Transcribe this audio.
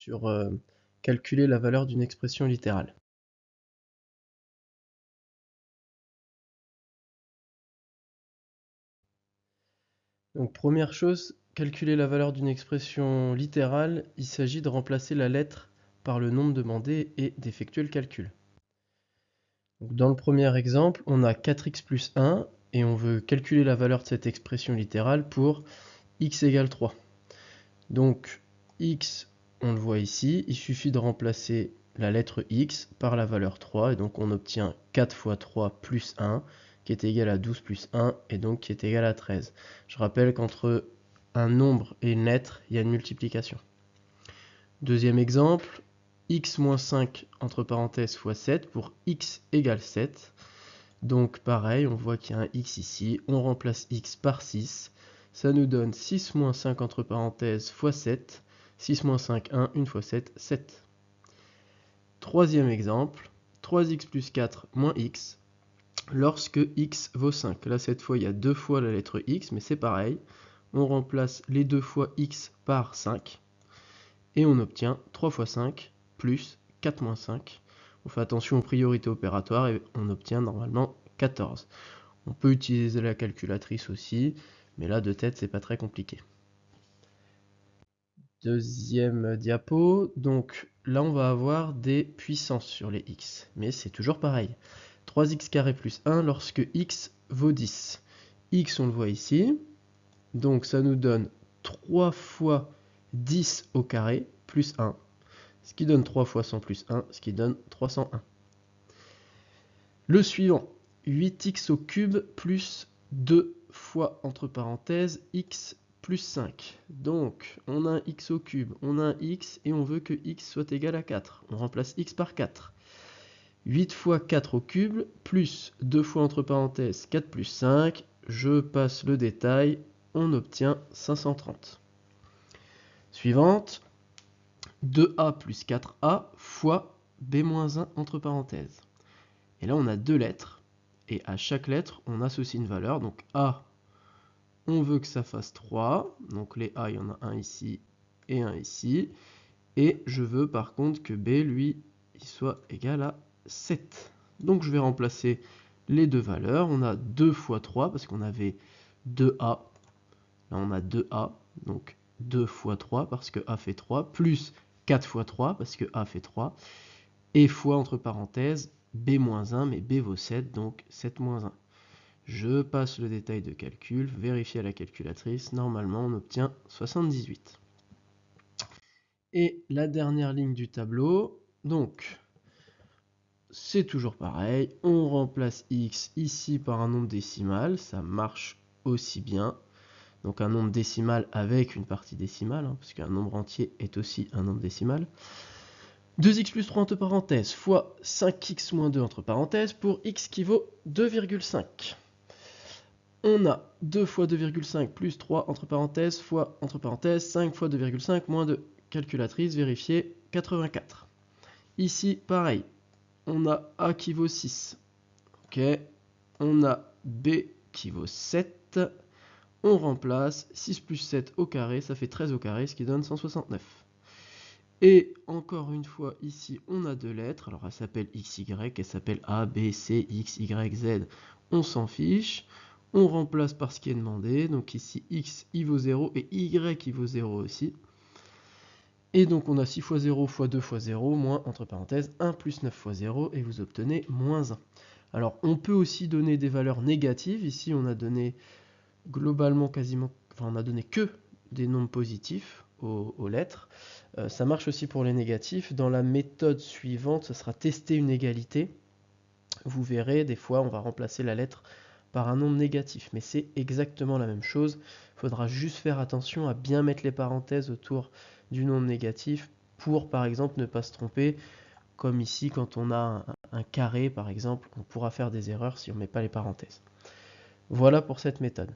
sur calculer la valeur d'une expression littérale. Donc première chose, calculer la valeur d'une expression littérale, il s'agit de remplacer la lettre par le nombre demandé et d'effectuer le calcul. Donc dans le premier exemple, on a 4x plus 1 et on veut calculer la valeur de cette expression littérale pour x égale 3. Donc x, on le voit ici, il suffit de remplacer la lettre x par la valeur 3 et donc on obtient 4 fois 3 plus 1 qui est égal à 12 plus 1 et donc qui est égal à 13. Je rappelle qu'entre un nombre et une lettre, il y a une multiplication. Deuxième exemple, x moins 5 entre parenthèses fois 7 pour x égale 7. Donc pareil, on voit qu'il y a un x ici, on remplace x par 6, ça nous donne 6 moins 5 entre parenthèses fois 7, 6 moins 5, 1, 1 fois 7, 7. Troisième exemple, 3x plus 4 moins x, lorsque x vaut 5. Là cette fois il y a deux fois la lettre x, mais c'est pareil, on remplace les deux fois x par 5, et on obtient 3 fois 5 plus 4 moins 5. On fait attention aux priorités opératoires et on obtient normalement 14. On peut utiliser la calculatrice aussi, mais là de tête c'est pas très compliqué. Deuxième diapo, donc là on va avoir des puissances sur les x, mais c'est toujours pareil. 3x carré plus 1 lorsque x vaut 10. X on le voit ici, donc ça nous donne 3 fois 10 au carré plus 1, ce qui donne 3 fois 100 plus 1, ce qui donne 301. Le suivant, 8x au cube plus 2 fois entre parenthèses x plus 5. Donc on a un x au cube, on a un x et on veut que x soit égal à 4. On remplace x par 4. 8 fois 4 au cube plus 2 fois entre parenthèses 4 plus 5. Je passe le détail, on obtient 530. Suivante, 2a plus 4a fois b-1 entre parenthèses. Et là on a deux lettres, et à chaque lettre on associe une valeur. Donc a, on veut que ça fasse 3, donc les a il y en a un ici et un ici, et je veux par contre que b lui il soit égal à 7. Donc je vais remplacer les deux valeurs. On a 2 fois 3 parce qu'on avait 2a, là on a 2a, donc 2 fois 3 parce que a fait 3, plus 4 fois 3 parce que a fait 3, et fois entre parenthèses b-1, mais b vaut 7, donc 7 moins 1. Je passe le détail de calcul, vérifier à la calculatrice, normalement on obtient 78. Et la dernière ligne du tableau, donc c'est toujours pareil, on remplace x ici par un nombre décimal, ça marche aussi bien. Donc un nombre décimal avec une partie décimale, parce qu'un nombre entier est aussi un nombre décimal. 2x plus 3 entre parenthèses fois 5x moins 2 entre parenthèses pour x qui vaut 2,5. On a 2 fois 2,5 plus 3 entre parenthèses fois entre parenthèses 5 fois 2,5 moins 2. Calculatrice, vérifier, 84. Ici, pareil, on a a qui vaut 6. Ok, on a b qui vaut 7. On remplace 6 plus 7 au carré, ça fait 13 au carré, ce qui donne 169. Et encore une fois, ici, on a deux lettres. Alors, elle s'appelle XY, elle s'appelle A, B, C, X, Y, Z. On s'en fiche. On remplace par ce qui est demandé. Donc ici, X, il vaut 0 et Y, il vaut 0 aussi. Et donc, on a 6 fois 0 fois 2 fois 0, moins, entre parenthèses, 1 plus 9 fois 0, et vous obtenez moins 1. Alors, on peut aussi donner des valeurs négatives. Ici, on a donné globalement quasiment, enfin, on a donné que des nombres positifs aux lettres. Ça marche aussi pour les négatifs. Dans la méthode suivante, ce sera tester une égalité. Vous verrez, des fois, on va remplacer la lettre par un nombre négatif, mais c'est exactement la même chose. Il faudra juste faire attention à bien mettre les parenthèses autour du nombre négatif pour, par exemple, ne pas se tromper. Comme ici, quand on a un carré, par exemple, on pourra faire des erreurs si on ne met pas les parenthèses. Voilà pour cette méthode.